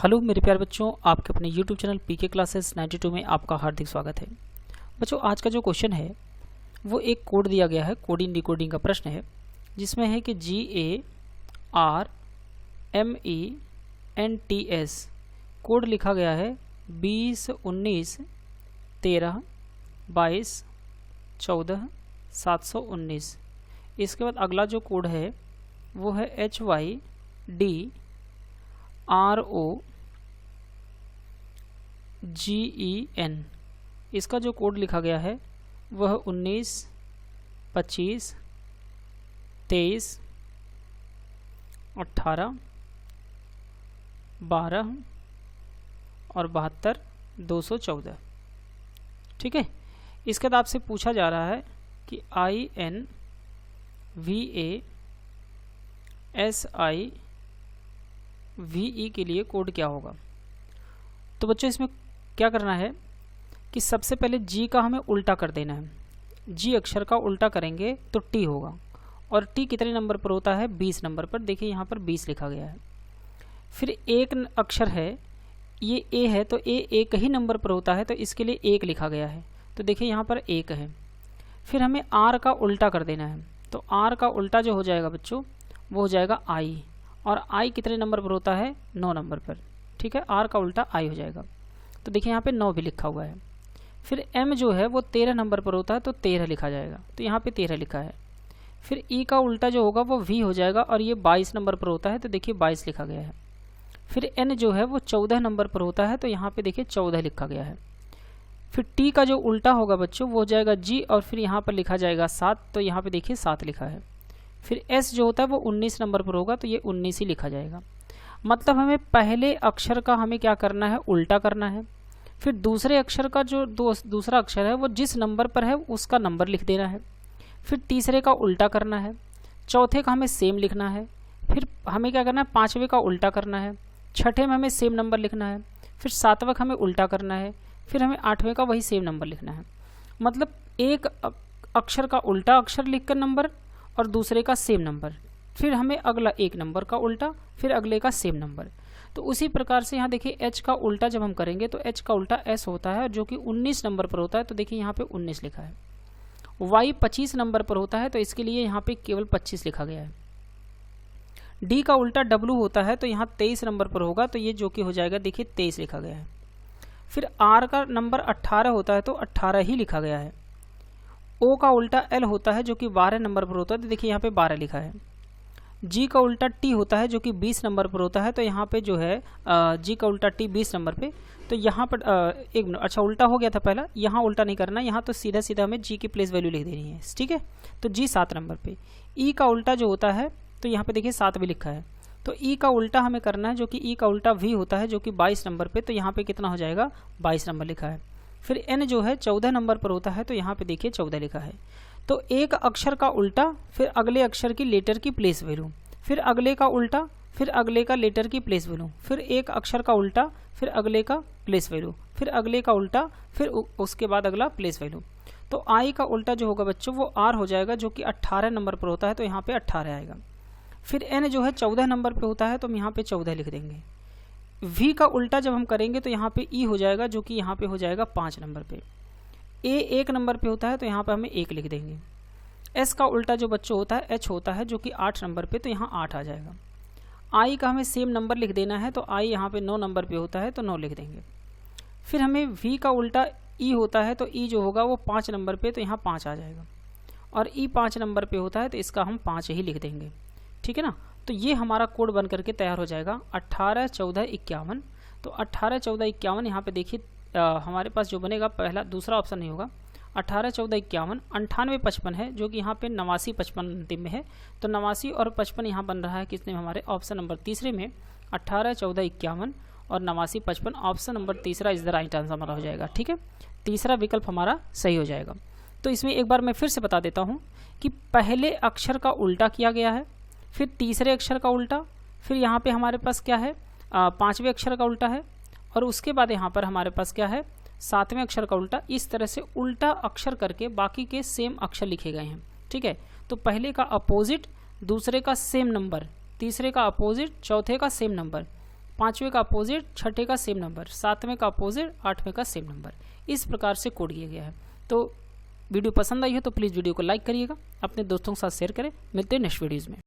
Hello मेरे प्यारे बच्चों, आपके अपने YouTube चैनल पीके क्लासेस 92 में आपका हार्दिक स्वागत है। बच्चों, आज का जो क्वेश्चन है वो एक कोड दिया गया है, कोडिंग डिकोडिंग का प्रश्न है, जिसमें है कि GARMENTS कोड लिखा गया है 20, 19, 13, 22, 14, 719। इसके बाद अगला जो कोड है वो है HYDROGEN। इसका जो कोड लिखा गया है वह 19, 25, 23, 18, 12 और 72, 214। ठीक है। इसके बाद आपसे पूछा जा रहा है कि INVASIVE के लिए कोड क्या होगा। तो बच्चों, इसमें क्या करना है कि सबसे पहले जी का हमें उल्टा कर देना है। जी अक्षर का उल्टा करेंगे तो टी होगा, और टी कितने नंबर पर होता है? 20 नंबर पर। देखिए यहाँ पर 20 लिखा गया है। फिर एक अक्षर है, ये ए है, तो ए एक ही नंबर पर होता है, तो इसके लिए 1 लिखा गया है। तो देखिए यहाँ पर 1 है। फिर हमें आर का उल्टा कर देना है, तो आर का उल्टा जो हो जाएगा बच्चों वो हो जाएगा आई, और आई कितने नंबर पर होता है? 9 नंबर पर। ठीक है, आर का उल्टा आई हो जाएगा। तो देखिए यहाँ पे 9 भी लिखा हुआ है। फिर एम जो है वो 13 नंबर पर होता है, तो 13 लिखा जाएगा, तो यहाँ पे 13 लिखा है। फिर ई का उल्टा जो होगा वो वी हो जाएगा, और ये 22 नंबर पर होता है, तो देखिए 22 लिखा गया है। फिर एन जो है वो 14 नंबर पर होता है, तो यहाँ पे देखिए 14 लिखा गया है। फिर टी का जो उल्टा होगा बच्चों वो हो जाएगा जी, और फिर यहाँ पर लिखा जाएगा 7, तो यहाँ पे देखिए 7 लिखा है। फिर एस जो होता है वो 19 नंबर पर होगा, तो ये 19 ही लिखा जाएगा। मतलब हमें पहले अक्षर का हमें क्या करना है? उल्टा करना है। फिर दूसरे अक्षर का जो दूसरा अक्षर है वो जिस नंबर पर है उसका नंबर लिख देना है। फिर तीसरे का उल्टा करना है। चौथे का हमें सेम लिखना है। फिर हमें क्या करना है? 5वें का उल्टा करना है। छठे में हमें सेम नंबर लिखना है। फिर 7वां का हमें उल्टा करना है। फिर हमें 8वें का वही सेम नंबर लिखना है। मतलब एक अक्षर का उल्टा अक्षर लिखकर नंबर, और दूसरे का सेम नंबर, फिर हमें अगला एक नंबर का उल्टा, फिर अगले का सेम नंबर। तो उसी प्रकार से यहाँ देखिए एच का उल्टा जब हम करेंगे तो एच का उल्टा एस होता है, जो कि 19 नंबर पर होता है, तो देखिए यहाँ पे 19 लिखा है। वाई 25 नंबर पर होता है, तो इसके लिए यहाँ पे केवल 25 लिखा गया है। डी का उल्टा डब्लू होता है, तो यहाँ 23 नंबर पर होगा, तो ये जो कि हो जाएगा देखिए 23 लिखा गया है। फिर आर का नंबर 18 होता है, तो 18 ही लिखा गया है। ओ का उल्टा एल होता है, जो कि 12 नंबर पर होता है, तो देखिए यहाँ पे 12 लिखा है। जी का उल्टा टी होता है, जो कि 20 नंबर पर होता है, तो यहाँ पे जो है जी का उल्टा टी 20 नंबर पे, तो यहाँ पर एक मिनट, अच्छा उल्टा हो गया था पहला, यहाँ उल्टा नहीं करना, यहाँ तो सीधा सीधा हमें जी की प्लेस वैल्यू लिख देनी है। ठीक है, तो जी 7 नंबर पे। ई का उल्टा जो होता है, तो यहाँ पे देखिए 7 भी लिखा है, तो ई का उल्टा हमें करना है, जो कि ई का उल्टा वी होता है, जो कि 22 नंबर पे, तो यहाँ पे कितना हो जाएगा? 22 नंबर लिखा है। फिर एन जो है 14 नंबर पर होता है, तो यहाँ पे देखिए 14 लिखा है। तो एक अक्षर का उल्टा, फिर अगले अक्षर की लेटर की प्लेस वैल्यू, फिर अगले का उल्टा, फिर अगले का लेटर की प्लेस वैल्यू, फिर एक अक्षर का उल्टा, फिर अगले का प्लेस वैल्यू, फिर अगले का उल्टा, फिर उसके बाद अगला प्लेस वैल्यू। तो आई का उल्टा जो होगा बच्चों वो आर हो जाएगा, जो कि 18 नंबर पर होता है, तो यहाँ पे 18 आएगा। फिर एन जो है 14 नंबर पे होता है, तो हम यहाँ पे 14 लिख देंगे। वी का उल्टा जब हम करेंगे तो यहाँ पे ई हो जाएगा, जो कि यहाँ पे हो जाएगा 5 नंबर पे। ए 1 नंबर पे होता है, तो यहाँ पे हमें 1 लिख देंगे। एस का उल्टा जो बच्चों होता है एच होता है, जो कि 8 नंबर पे, तो यहाँ 8 आ जाएगा। आई का हमें सेम नंबर लिख देना है, तो आई यहाँ पे 9 नंबर पे होता है, तो 9 लिख देंगे। फिर हमें वी का उल्टा ई होता है, तो ई जो होगा वो 5 नंबर पे, तो यहाँ 5 आ जाएगा। और ई 5 नंबर पे होता है, तो इसका हम 5 ही लिख देंगे। ठीक है ना। तो ये हमारा कोड बन करके तैयार हो जाएगा 18, 14, 51। तो 18, 14, 51 यहाँ पे देखिए हमारे पास जो बनेगा पहला दूसरा ऑप्शन नहीं होगा। 18, 14, 51, 98, 55 है, जो कि यहाँ पे 89, 55 अंतिम में है, तो 89 और 55 यहाँ बन रहा है किसने? हमारे ऑप्शन नंबर तीसरे में 18, 14, 51 और 89, 55 ऑप्शन नंबर तीसरा इज द राइट आंसर हमारा हो जाएगा। ठीक है, तीसरा विकल्प हमारा सही हो जाएगा। तो इसमें एक बार मैं फिर से बता देता हूँ कि पहले अक्षर का उल्टा किया गया है, फिर तीसरे अक्षर का उल्टा, फिर यहाँ पे हमारे पास क्या है? 5वें अक्षर का उल्टा है, और उसके बाद यहाँ पर हमारे पास क्या है? 7वें अक्षर का उल्टा। इस तरह से उल्टा अक्षर करके बाकी के सेम अक्षर लिखे गए हैं। ठीक है, तो पहले का अपोजिट, दूसरे का सेम नंबर, तीसरे का अपोजिट, चौथे का सेम नंबर, 5वें का अपोजिट 6ठे का सेम नंबर, 7वें का अपोजिट 8वें का सेम नंबर, इस प्रकार से कोड किया गया है। तो वीडियो पसंद आई हो तो प्लीज़ वीडियो को लाइक करिएगा, अपने दोस्तों के साथ शेयर करें। मिलते हैं नेक्स्ट वीडियोज़ में।